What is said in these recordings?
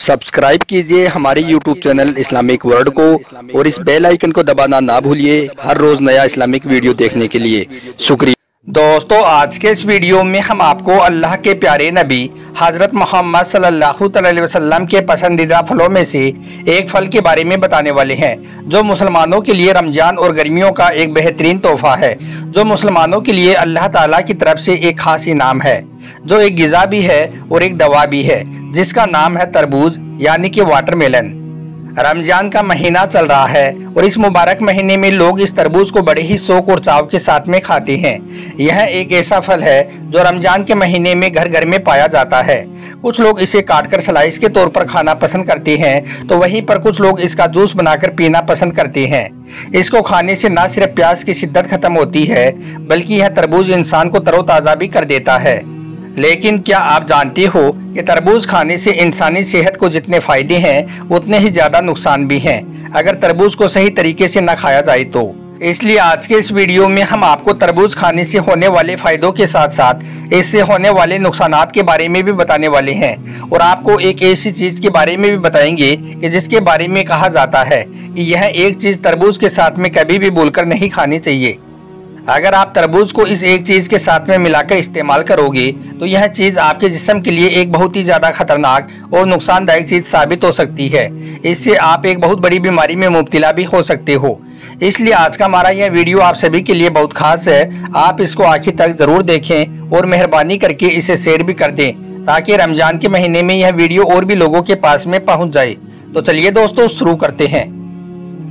Subscribe कीजिए हमारे YouTube channel Islamic world को और इस बेल आइकन को दबाना ना भूलिए हर रोज नया इस्लामिक वीडियो देखने के लिए। शुक्रिया। दोस्तों, आज के इस वीडियो में हम आपको अल्लाह के प्यारे नबी हज़रत मोहम्मद सल्लल्लाहु अलैहि वसल्लम के पसंदीदा फलों में से एक फल के बारे में बताने वाले हैं, जो मुसलमानों के लिए रमजान और गर्मियों का एक बेहतरीन तोहफा है, जो मुसलमानों के लिए अल्लाह ताला की तरफ से एक खास इनाम है, जो एक गिज़ा भी है और एक दवा भी है, जिसका नाम है तरबूज यानी कि वाटरमेलन। रमजान का महीना चल रहा है और इस मुबारक महीने में लोग इस तरबूज को बड़े ही शौक और चाव के साथ में खाते हैं। यह एक ऐसा फल है जो रमजान के महीने में घर घर में पाया जाता है। कुछ लोग इसे काटकर स्लाइस के तौर पर खाना पसंद करते हैं, तो वहीं पर कुछ लोग इसका जूस बनाकर पीना पसंद करते हैं। इसको खाने से न सिर्फ प्यास की शिद्दत खत्म होती है, बल्कि यह तरबूज इंसान को तरोताज़ा भी कर देता है। लेकिन क्या आप जानते हो कि तरबूज खाने से इंसानी सेहत को जितने फायदे हैं उतने ही ज़्यादा नुकसान भी हैं, अगर तरबूज को सही तरीके से न खाया जाए तो। इसलिए आज के इस वीडियो में हम आपको तरबूज खाने से होने वाले फ़ायदों के साथ साथ इससे होने वाले नुकसानात के बारे में भी बताने वाले हैं, और आपको एक ऐसी चीज़ के बारे में भी बताएंगे कि जिसके बारे में कहा जाता है कि यह एक चीज़ तरबूज के साथ में कभी भी भूलकर नहीं खानी चाहिए। अगर आप तरबूज को इस एक चीज़ के साथ में मिलाकर इस्तेमाल करोगे तो यह चीज़ आपके जिस्म के लिए एक बहुत ही ज़्यादा खतरनाक और नुकसानदायक चीज़ साबित हो सकती है। इससे आप एक बहुत बड़ी बीमारी में मुब्तला भी हो सकते हो। इसलिए आज का हमारा यह वीडियो आप सभी के लिए बहुत खास है। आप इसको आखिर तक ज़रूर देखें और मेहरबानी करके इसे शेयर भी कर दें, ताकि रमज़ान के महीने में यह वीडियो और भी लोगों के पास में पहुँच जाए। तो चलिए दोस्तों, शुरू करते हैं।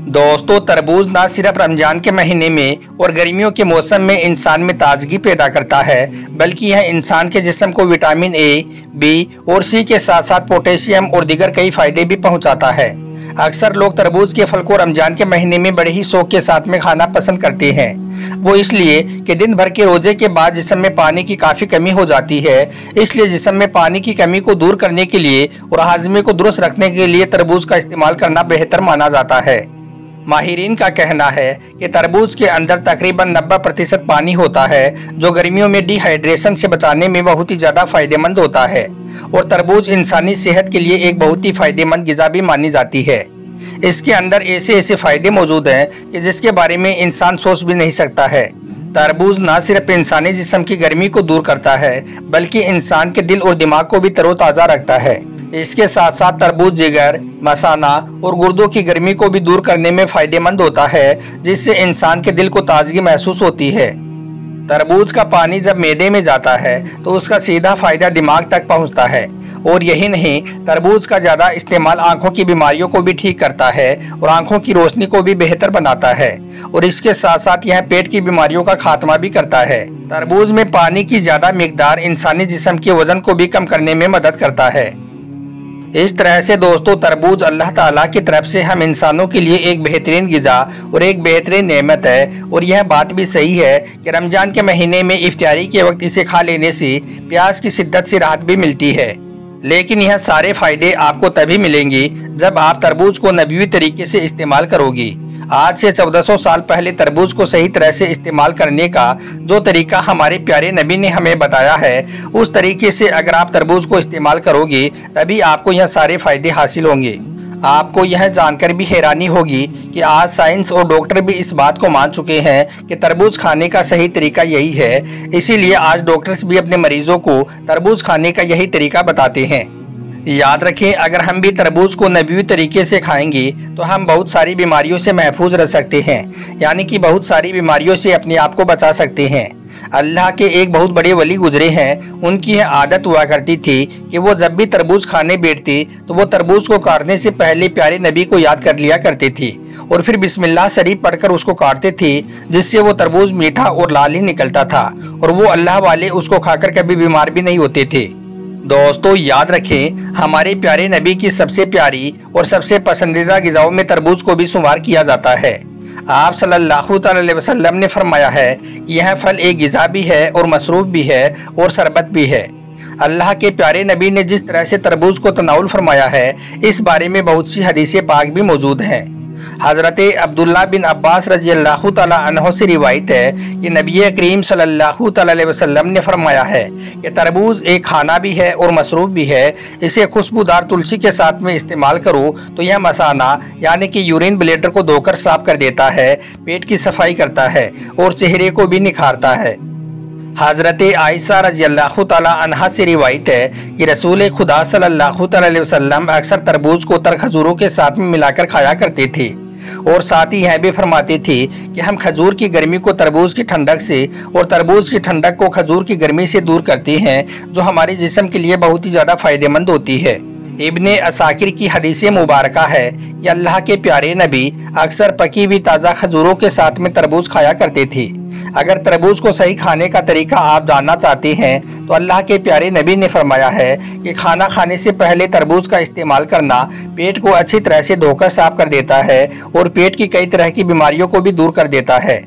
दोस्तों, तरबूज न सिर्फ रमजान के महीने में और गर्मियों के मौसम में इंसान में ताजगी पैदा करता है, बल्कि यह इंसान के जिस्म को विटामिन ए, बी और सी के साथ साथ पोटेशियम और दीगर कई फायदे भी पहुंचाता है। अक्सर लोग तरबूज के फल को रमजान के महीने में बड़े ही शौक के साथ में खाना पसंद करते हैं। वो इसलिए कि दिन भर के रोजे के बाद जिस्म में पानी की काफ़ी कमी हो जाती है। इसलिए जिस्म में पानी की कमी को दूर करने के लिए और हाजमे को दुरुस्त रखने के लिए तरबूज का इस्तेमाल करना बेहतर माना जाता है। माहिरीन का कहना है कि तरबूज के अंदर तकरीबन 90% पानी होता है, जो गर्मियों में डिहाइड्रेशन से बचाने में बहुत ही ज़्यादा फायदेमंद होता है, और तरबूज इंसानी सेहत के लिए एक बहुत ही फायदेमंद ग़िज़ा भी मानी जाती है। इसके अंदर ऐसे ऐसे फ़ायदे मौजूद हैं कि जिसके बारे में इंसान सोच भी नहीं सकता है। तरबूज न सिर्फ इंसानी जिस्म की गर्मी को दूर करता है, बल्कि इंसान के दिल और दिमाग को भी तरोताज़ा रखता है। इसके साथ साथ तरबूज जिगर, मसाना और गुर्दों की गर्मी को भी दूर करने में फ़ायदेमंद होता है, जिससे इंसान के दिल को ताजगी महसूस होती है। तरबूज का पानी जब मैदे में जाता है तो उसका सीधा फ़ायदा दिमाग तक पहुंचता है। और यही नहीं, तरबूज का ज़्यादा इस्तेमाल आँखों की बीमारियों को भी ठीक करता है और आँखों की रोशनी को भी बेहतर बनाता है, और इसके साथ साथ यह पेट की बीमारियों का खात्मा भी करता है। तरबूज में पानी की ज़्यादा मिकदार इंसानी जिस्म के वज़न को भी कम करने में मदद करता है। इस तरह से दोस्तों, तरबूज अल्लाह ताला की तरफ से हम इंसानों के लिए एक बेहतरीन ग़िज़ा और एक बेहतरीन नेमत है। और यह बात भी सही है कि रमज़ान के महीने में इफ्तारी के वक्त इसे खा लेने से प्यास की शिद्दत से राहत भी मिलती है। लेकिन यह सारे फ़ायदे आपको तभी मिलेंगे जब आप तरबूज को नबवी तरीके से इस्तेमाल करोगे। आज से 1400 साल पहले तरबूज को सही तरह से इस्तेमाल करने का जो तरीका हमारे प्यारे नबी ने हमें बताया है, उस तरीके से अगर आप तरबूज को इस्तेमाल करोगे तभी आपको यह सारे फ़ायदे हासिल होंगे। आपको यह जानकर भी हैरानी होगी कि आज साइंस और डॉक्टर भी इस बात को मान चुके हैं कि तरबूज खाने का सही तरीका यही है। इसीलिए आज डॉक्टर्स भी अपने मरीजों को तरबूज खाने का यही तरीका बताते हैं। याद रखें, अगर हम भी तरबूज को नबवी तरीके से खाएंगे तो हम बहुत सारी बीमारियों से महफूज रह सकते हैं, यानी कि बहुत सारी बीमारियों से अपने आप को बचा सकते हैं। अल्लाह के एक बहुत बड़े वली गुजरे हैं, उनकी यह आदत हुआ करती थी कि वो जब भी तरबूज खाने बैठते तो वो तरबूज को काटने से पहले प्यारे नबी को याद कर लिया करते थे और फिर बिस्मिल्लाह शरीफ पढ़कर उसको काटते थे, जिससे वो तरबूज मीठा और लाल ही निकलता था और वो अल्लाह वाले उसको खाकर कभी बीमार भी नहीं होते थे। दोस्तों, याद रखें, हमारे प्यारे नबी की सबसे प्यारी और सबसे पसंदीदा ग़िज़ाओं में तरबूज को भी शुमार किया जाता है। आप सल्लल्लाहु अलैहि वसल्लम ने फरमाया है कि यह फल एक ग़िज़ा भी है और मसरूफ़ भी है और शरबत भी है। अल्लाह के प्यारे नबी ने जिस तरह से तरबूज को तनाउल फरमाया है, इस बारे में बहुत सी हदीसें पाक भी मौजूद हैं। हज़रत अब्दुल्ला बिन अब्बास रज़ी अल्लाह तआला अन्हु से रिवायत है कि नबी करीम सल्लल्लाहु अलैहि वसल्लम ने फरमाया है कि तरबूज एक खाना भी है और मसरूफ़ भी है। इसे खुशबूदार तुलसी के साथ में इस्तेमाल करो तो यह मसाना यानी कि यूरिन ब्लैडर को धोकर साफ कर देता है, पेट की सफाई करता है और चेहरे को भी निखारता है। हज़रत आयशा रज़ी अल्लाह तआला अन्हा से रिवायत है कि रसूल खुदा सल्लल्लाहु अलैहि वसल्लम अक्सर तरबूज को तर खजूरों के साथ में मिलाकर खाया करते थे और साथ ही यह भी फरमाती थी कि हम खजूर की गर्मी को तरबूज की ठंडक से और तरबूज की ठंडक को खजूर की गर्मी से दूर करती हैं, जो हमारे जिस्म के लिए बहुत ही ज़्यादा फ़ायदेमंद होती है। इब्ने असाकिर की हदीस मुबारका है कि अल्लाह के प्यारे नबी अक्सर पकी हुई ताज़ा खजूरों के साथ में तरबूज खाया करते थे। अगर तरबूज को सही खाने का तरीका आप जानना चाहते हैं तो अल्लाह के प्यारे नबी ने फरमाया है कि खाना खाने से पहले तरबूज का इस्तेमाल करना पेट को अच्छी तरह से धोकर साफ कर देता है और पेट की कई तरह की बीमारियों को भी दूर कर देता है।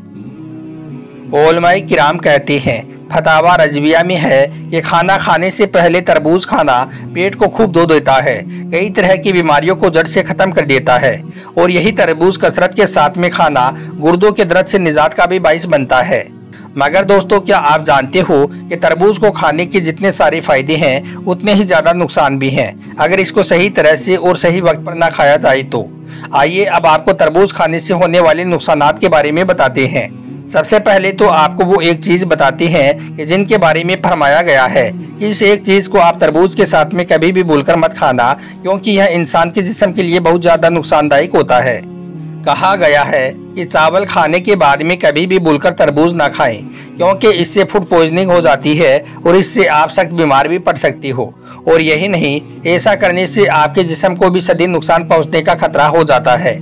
उलमाए किराम कहते हैं, फतावा रजविया में है कि खाना खाने से पहले तरबूज खाना पेट को खूब धो देता है, कई तरह की बीमारियों को जड़ से ख़त्म कर देता है और यही तरबूज कसरत के साथ में खाना गुर्दों के दर्द से निजात का भी बाइस बनता है। मगर दोस्तों, क्या आप जानते हो कि तरबूज को खाने के जितने सारे फ़ायदे हैं उतने ही ज़्यादा नुकसान भी हैं अगर इसको सही तरह से और सही वक्त पर ना खाया जाए तो। आइए अब आपको तरबूज खाने से होने वाले नुकसानात के बारे में बताते हैं। सबसे पहले तो आपको वो एक चीज़ बताते हैं कि जिनके बारे में फरमाया गया है कि इस एक चीज़ को आप तरबूज के साथ में कभी भी भूलकर मत खाना, क्योंकि यह इंसान के जिस्म के लिए बहुत ज़्यादा नुकसानदायक होता है। कहा गया है कि चावल खाने के बाद में कभी भी भूलकर तरबूज ना खाएं, क्योंकि इससे फूड पॉइजनिंग हो जाती है और इससे आप सख्त बीमार भी पड़ सकती हो। और यही नहीं, ऐसा करने से आपके जिस्म को भी शदीद नुकसान पहुँचने का खतरा हो जाता है।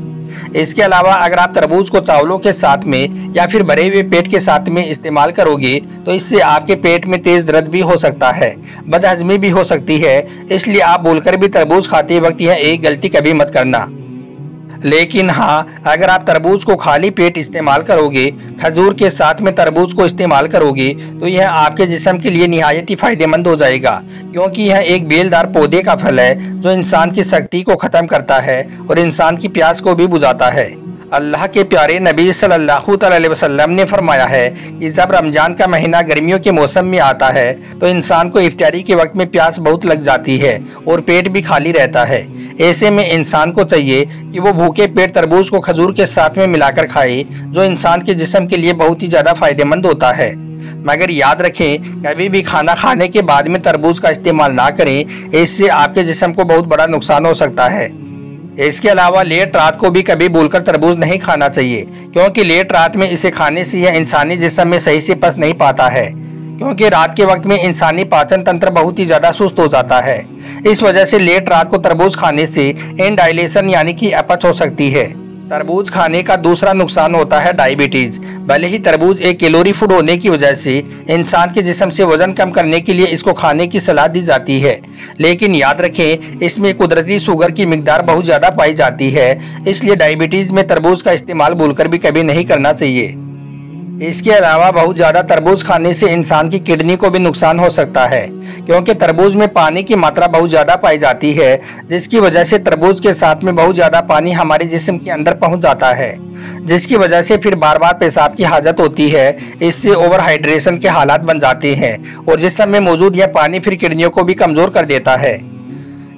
इसके अलावा अगर आप तरबूज को चावलों के साथ में या फिर भरे हुए पेट के साथ में इस्तेमाल करोगे तो इससे आपके पेट में तेज दर्द भी हो सकता है, बदहजमी भी हो सकती है। इसलिए आप भूलकर भी तरबूज खाते वक्त यह एक गलती कभी मत करना। लेकिन हाँ, अगर आप तरबूज को खाली पेट इस्तेमाल करोगे, खजूर के साथ में तरबूज को इस्तेमाल करोगे तो यह आपके जिस्म के लिए निहायत ही फ़ायदेमंद हो जाएगा, क्योंकि यह एक बेलदार पौधे का फल है जो इंसान की सख्ती को ख़त्म करता है और इंसान की प्यास को भी बुझाता है। अल्लाह के प्यारे नबी सल्लल्लाहु अलैहि वसल्लम ने फरमाया है कि जब रमज़ान का महीना गर्मियों के मौसम में आता है तो इंसान को इफ्तारी के वक्त में प्यास बहुत लग जाती है और पेट भी खाली रहता है। ऐसे में इंसान को चाहिए कि वो भूखे पेट तरबूज को खजूर के साथ में मिलाकर खाए, जो इंसान के जिस्म के लिए बहुत ही ज़्यादा फ़ायदेमंद होता है। मगर याद रखें, कभी भी खाना खाने के बाद में तरबूज का इस्तेमाल ना करें, इससे आपके जिस्म को बहुत बड़ा नुकसान हो सकता है। इसके अलावा लेट रात को भी कभी भूलकर तरबूज नहीं खाना चाहिए, क्योंकि लेट रात में इसे खाने से यह इंसानी जिस्म में सही से पच नहीं पाता है, क्योंकि रात के वक्त में इंसानी पाचन तंत्र बहुत ही ज़्यादा सुस्त हो जाता है। इस वजह से लेट रात को तरबूज खाने से इनडाइलेशन यानी कि अपच हो सकती है। तरबूज खाने का दूसरा नुकसान होता है डायबिटीज़। भले ही तरबूज एक कैलोरी फूड होने की वजह से इंसान के जिस्म से वजन कम करने के लिए इसको खाने की सलाह दी जाती है, लेकिन याद रखें इसमें कुदरती शुगर की मिकदार बहुत ज़्यादा पाई जाती है, इसलिए डायबिटीज़ में तरबूज का इस्तेमाल भूलकर भी कभी नहीं करना चाहिए। इसके अलावा बहुत ज़्यादा तरबूज खाने से इंसान की किडनी को भी नुकसान हो सकता है, क्योंकि तरबूज में पानी की मात्रा बहुत ज़्यादा पाई जाती है, जिसकी वजह से तरबूज के साथ में बहुत ज़्यादा पानी हमारे जिस्म के अंदर पहुंच जाता है, जिसकी वजह से फिर बार बार पेशाब की हाजत होती है। इससे ओवर हाइड्रेशन के हालात बन जाते हैं और जिस्म में मौजूद यह पानी फिर किडनियों को भी कमज़ोर कर देता है।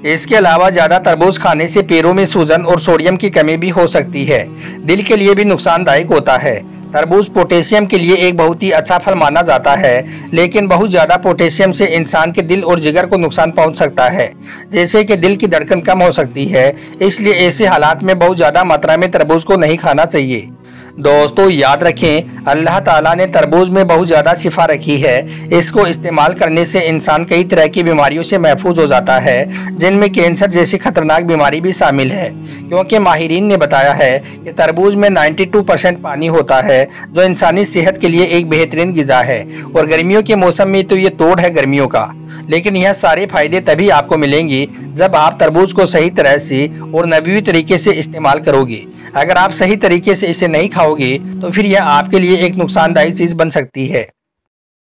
इसके अलावा ज़्यादा तरबूज खाने से पैरों में सूजन और सोडियम की कमी भी हो सकती है। दिल के लिए भी नुकसानदायक होता है। तरबूज पोटेशियम के लिए एक बहुत ही अच्छा फल माना जाता है, लेकिन बहुत ज़्यादा पोटेशियम से इंसान के दिल और जिगर को नुकसान पहुंच सकता है, जैसे कि दिल की धड़कन कम हो सकती है। इसलिए ऐसे हालात में बहुत ज़्यादा मात्रा में तरबूज को नहीं खाना चाहिए। दोस्तों याद रखें, अल्लाह ताला ने तरबूज में बहुत ज़्यादा शिफा रखी है। इसको इस्तेमाल करने से इंसान कई तरह की बीमारियों से महफूज हो जाता है, जिनमें कैंसर जैसी खतरनाक बीमारी भी शामिल है, क्योंकि माहिरीन ने बताया है कि तरबूज में 92% पानी होता है, जो इंसानी सेहत के लिए एक बेहतरीन ग़िज़ा है। और गर्मियों के मौसम में तो ये तोड़ है गर्मियों का। लेकिन यह सारे फायदे तभी आपको मिलेंगे जब आप तरबूज को सही तरह से और नबवी तरीके से इस्तेमाल करोगे। अगर आप सही तरीके से इसे नहीं खाओगे तो फिर यह आपके लिए एक नुकसानदायक चीज़ बन सकती है।